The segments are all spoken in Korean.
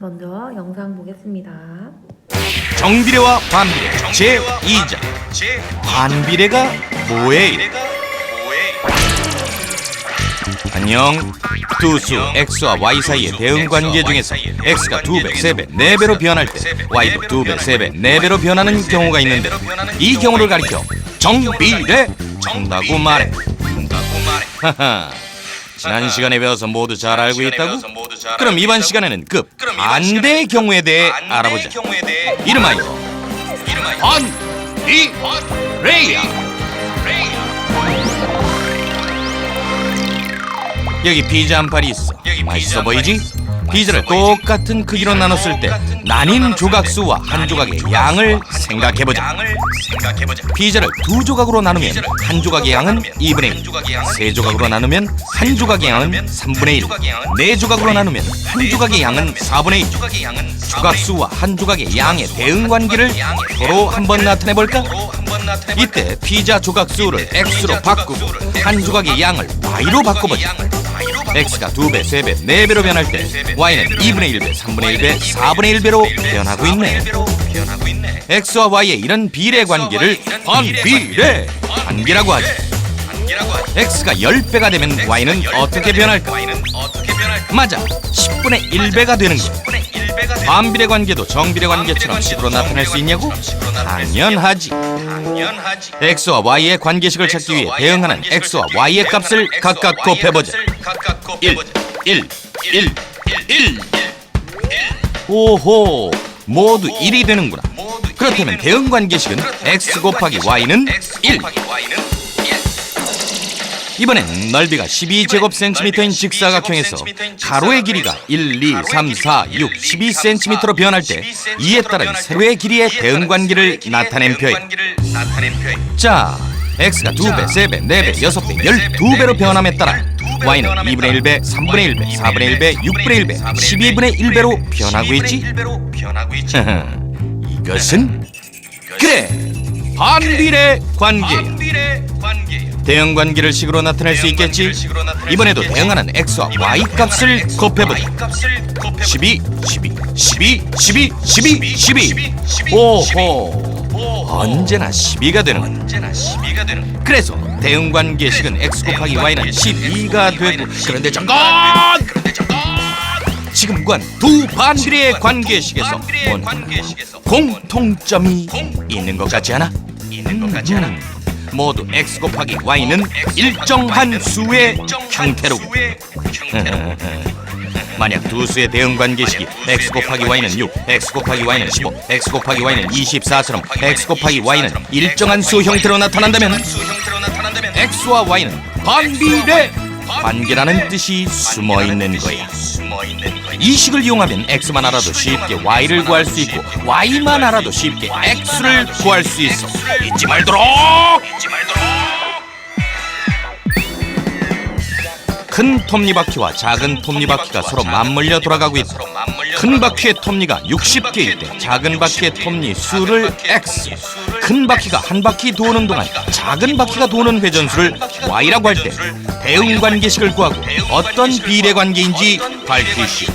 먼저 영상 보겠습니다. 정비례와 반비례 제2장. 반비례가 뭐예요? 안녕. 두 수 x와 y 사이의 대응관계 중에서 x가 2배, 3배, 4배로 변할 때 y도 2배, 3배, 4배로 변하는 경우가 있는데 이 경우를 가리켜 정비례 한다고 말해. 하하. 지난 시간에 배워서 모두 잘 알고 있다고? 그럼 이번 시간에는 그 반대의 경우에 대해 알아보자. 이름하여 반비례야. 여기 피자 한 판이 있어. 맛있어 보이지? 피자를 똑같은 크기로 나눴을 때 나뉜 조각수와 한 조각의 양을 생각해보자. 피자를 두 조각으로 나누면 한 조각의 양은 2분의 1, 세 조각으로 나누면 한 조각의 양은 3분의 1, 네 조각으로 나누면 한 조각의 양은 4분의 1. 조각수와 한 조각의 양의 대응관계를 서로 한번 나타내볼까? 이때 피자 조각수를 x로 바꾸고 한 조각의 양을 y로 바꿔보자. x가 2배, 3배, 4배로 변할 때 y는 2분의 1배, 3분의 1배, 4분의 1배로 변하고 있네. x와 y의 이런 비례 관계를 반비례 관계라고 하지. x가 10배가 되면 y는 어떻게 변할까? 맞아, 10분의 1배가 되는 거야. 반비례 관계도 정비례 관계처럼 식으로 나타낼 수 있냐고? 당연하지. x와 y의 관계식을 찾기 위해 대응하는 x와 y의 값을 각각 곱해보자. 1, 1, 1, 1. 오호, 모두 1이 되는구나. 그렇다면 대응 관계식은 x 곱하기 y는 1. 이번엔 넓이가 12제곱센티미터인 직사각형에서 가로의 길이가 1, 2, 3, 4, 6, 12cm로 변할 때 이에 따른 세로의 길이의 대응관계를 나타낸 표현. 자, x가 2배, 3배, 4배, 6배, 12배로 변함에 따라 y는 2분의 1배, 3분의 1배, 4분의 1배, 6분의 1배, 12분의 1배로 변하고 있지? 이것은 그래, 반비례 관계야. 대응 관계를 식으로 나타낼 수 있겠지? 이번에도 대응하는 x와 y 값을 곱해보자. 12, 12, 12, 12, 12, 12. 오호, 언제나 12가 되는. 그래서 대응 관계식은 x 곱하기 y는 12가 되고. 그런데 잠깐! 지금 구한 두 반비례의 관계식에서 뭔 공통점이 있는 것 같지 않아? 모두 x 곱하기 y는 일정한 수의 형태로고. 만약 두 수의 대응 관계식이 x 곱하기 y는 6, x 곱하기 y는 15, x 곱하기 y는 24처럼 x 곱하기 y는 일정한 수 형태로 나타난다면 x와 y는 반비례 관계라는 뜻이 숨어있는 거야. 이 식을 이용하면 x만 알아도 쉽게 y를 구할 수 있고 y만 알아도 쉽게 x를 구할 수 있어. 잊지 말도록! 큰 톱니바퀴와 작은 톱니바퀴가 서로 맞물려 돌아가고 있다. 큰 바퀴의 톱니가 60개일 때 작은 바퀴의 톱니 수를 x, 큰 바퀴가 한 바퀴 도는 동안 작은 바퀴가 도는 회전수를 y라고 할 때 대응 관계식을 구하고 어떤 비례 관계인지 밝히시오.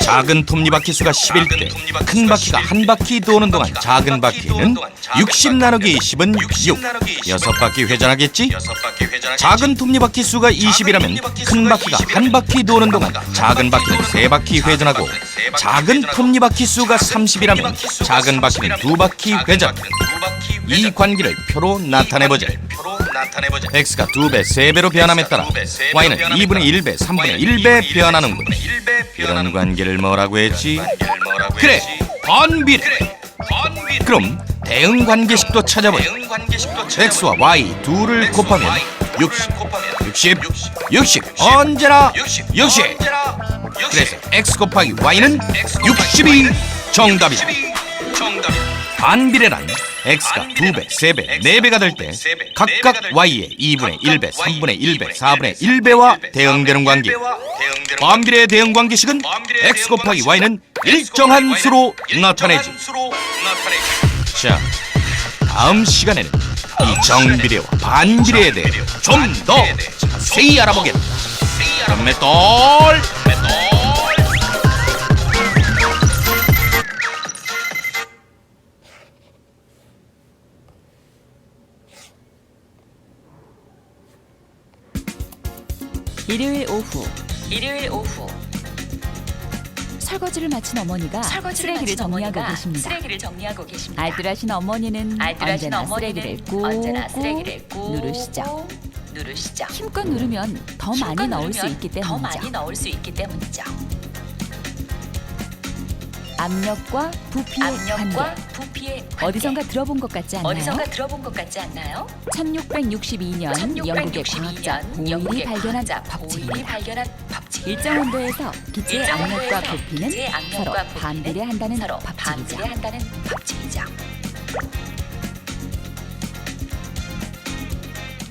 작은 톱니바퀴 수가 10일 때 큰 바퀴가 한 바퀴 도는 동안 작은 바퀴는 60 나누기 10은 6, 6바퀴 회전하겠지? 작은 톱니바퀴 수가 20이라면 큰 바퀴가 한 바퀴 도는 동안 작은 바퀴는 3바퀴 회전하고, 작은 톱니바퀴 수가 30이라면 작은 바퀴는 2바퀴 회전. 이 관계를 표로 나타내보자. x가 2배, 3배로 변함에 따라 y는 2분의 1배, 3분의 1배 변하는군. 이런 관계를 뭐라고 했지? 그래, 반비례. 그럼 대응 관계식도 찾아보자. x와 y 둘을 곱하면 60, 60, 언제나 60. 그래서 x 곱하기 y는 60이 정답이다. 반비례란 x가 2배, 3배, 4배가 될 때 각각 y의 2분의 1배, 3분의 1배, 4분의 1배와 대응되는 관계. 반비례의 대응 관계식은 x 곱하기 y는 일정한 수로 나타내지. 자, 다음 시간에는 이 정비례와 반비례에 대해 좀 더 자세히 알아보겠다. 그럼 맷돌! 일요일 오후 일요일 오후 설거지를 마친 어머니가 쓰레기를 정리하고 계십니다. 쓰레기를 정리하고 계십니다. 알뜰하신 어머니는 알뜰하신 언제나 어머니는 쓰레기를 언제나 꾹꾹 쓰레기를 꾹 누르시죠. 누르시죠. 힘껏 누르면 더 많이 힘껏 넣을 수 누르면 있기 더 많이 때문이죠. 넣을 수 있기 때문이죠. 압력과 부피의 압력과 관계. 부피의 관계. 어디선가 들어본 것 같지 않나요? 어디선가 들어본 것 같지 않나요? 1662년 영국의 과학자 1662년 보일이 발견한 보일이 법칙입니다. 발견한 법칙. 일정 온도에서 기체의 일정 압력과 온도에서 부피는 기체의 압력과 서로 부피는 반비례한다는 서로 법칙이죠. 반비례한다는 법칙이죠.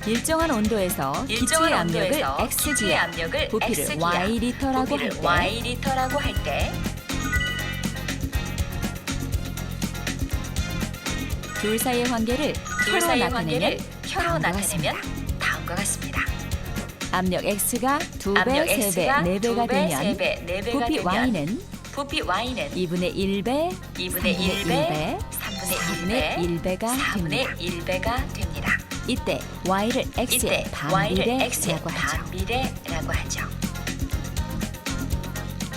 일정한 온도에서 기체의 일정한 압력을 온도에서 기체의 X기압, 압력을 부피를 X기압, Y리터라고 할 부피를 때 Y리터라고 할 때 둘 사이의 관계를 둘 표로 사이의 나타내면 관계를 표로 다음과 나타내면 같습니다. 다음과 같습니다. 압력 X가 2배, 압력 3배, X가 4배가 2배, 되면 3배, 4배가 부피 되면 Y는 부피 Y는 2분의 1배, 2분의 1배, 3분의 1배가 4분의 됩니다. 1배가 됩니다. 이때 Y를 X의 이때 Y를 X의 반비례라고 하죠. 반비례라고 하죠.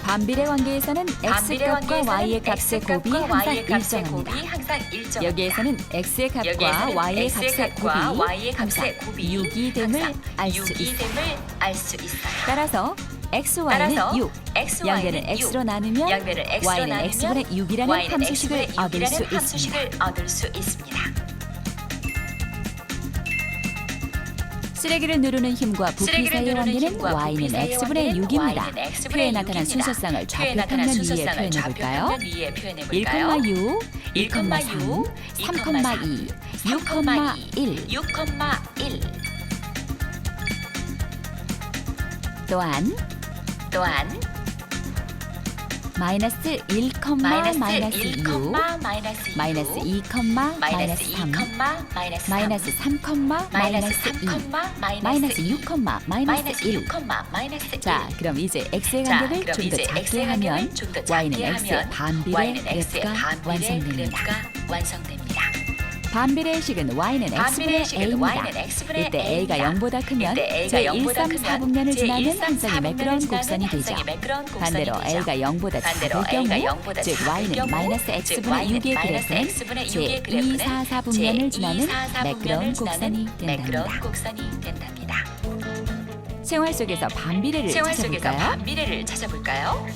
반비례 관계에서는 반비례 X값과 관계에서는 Y의 값의 X값과 곱이 항상 Y의 값의 일정합니다. 곱이 항상 일정합니다. 여기에서는 X의 값과 여기에서는 Y의 X의 값의 값과 곱이 Y의 항상 값의 곱이 6이됨을 항상 알 수 있어요. 6이됨을 알 수 있어요. 따라서 XY는 따라서 6, XY는 양변을 6, X로 나누면 양변을 X로 Y는 나누면 X분의 6이라는 Y는 함수식을 X분의 얻을 수 6이라는 있습니다. 함수식을 얻을 수 있습니다. 쓰레기를 누르는 힘과 부피 쓰레기를 사이의 누르는 관계는 힘과 부피 Y는 사이의 X분의 관계는 6입니다. Y는 X분의 표에 나타난 6입니다. 순서상을 표에 좌표 나타난 평면 위에 순서상을 표현해 좌표 볼까요? 평면 위에 표현해 볼까요? 1,6, 1,6, 2,3, 3,2, 6,1 6,1 또한 마이너스 1, 마이너스 6, 마이너스 2, 마이너스 2, 마이너스 3, 마이너스 3, 마이너스 2, 마이너스 6, 마이너스 1. 자, 그럼 이제 X의 간격을 좀 더 작게 하면 Y는 X의 반비례 그래프가 완성됩니다. 반비례의 식은 Y는 X분의 A입니다. 이때 A가 0보다 크면 제1, 3, 4분면을 지나는 한 쌍의 매끄러운 곡선이 되죠. 반대로 A가 0보다 작을 경우, 즉 Y는 마이너스 X분의 6의 그래프는 제2, 4, 4분면을 지나는 매끄러운 곡선이 된답니다. 생활 속에서 반비례를 찾아볼까요?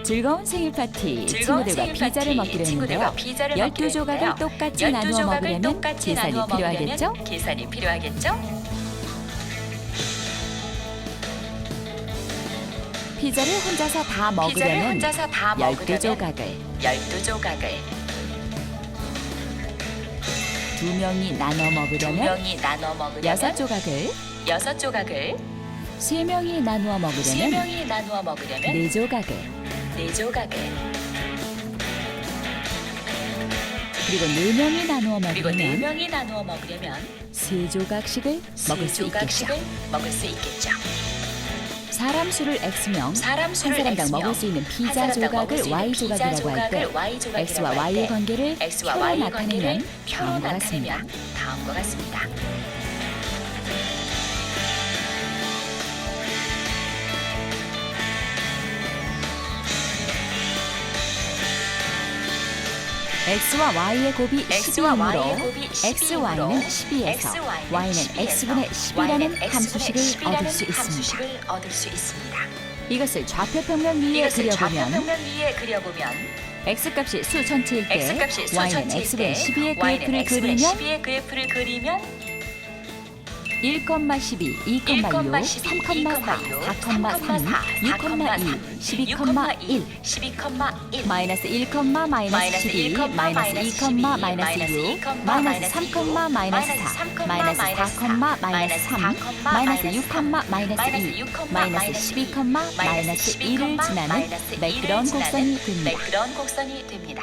즐거운 생일 파티, 친구들과 피자를 먹기로 했는데요. 12조각을 똑같이 나누어 먹으려면 계산이 필요하겠죠? 피자를 혼자서 다 먹으려면 12조각을 2명이 나눠 먹으려면 6조각을 3명이 나누어 먹으려면 4조각을 그리고 4명이 나누어 먹으려면 3조각씩을 먹을 수 있겠죠. 사람 수를 X명, 한 사람당 먹을 수 있는 피자 조각을 Y조각이라고 할 때 X와 Y의 관계를 표로 나타내면 다음과 같습니다. X와 Y의 곱이 12이므로 XY는 12에서 Y는 X분의 10이라는 함수식을 얻을 수 있습니다. 이것을 좌표 평면 위에 그려보면 X값이 수 전체일 때 Y는 X분의 12의 그래프를 그리면 1,12, 2,6, 3,4, 4,3, 6,2, 12,1 마이너스 1, 마이너스 12, 마이너스 2, 마이너스 6, 마이너스 3, 마이너스 4, 마이너스 4, 마이너스 3, 마이너스 6, 마이너스 2, 마이너스 12, 마이너스 1을 지나는 매끄러운 곡선이 됩니다.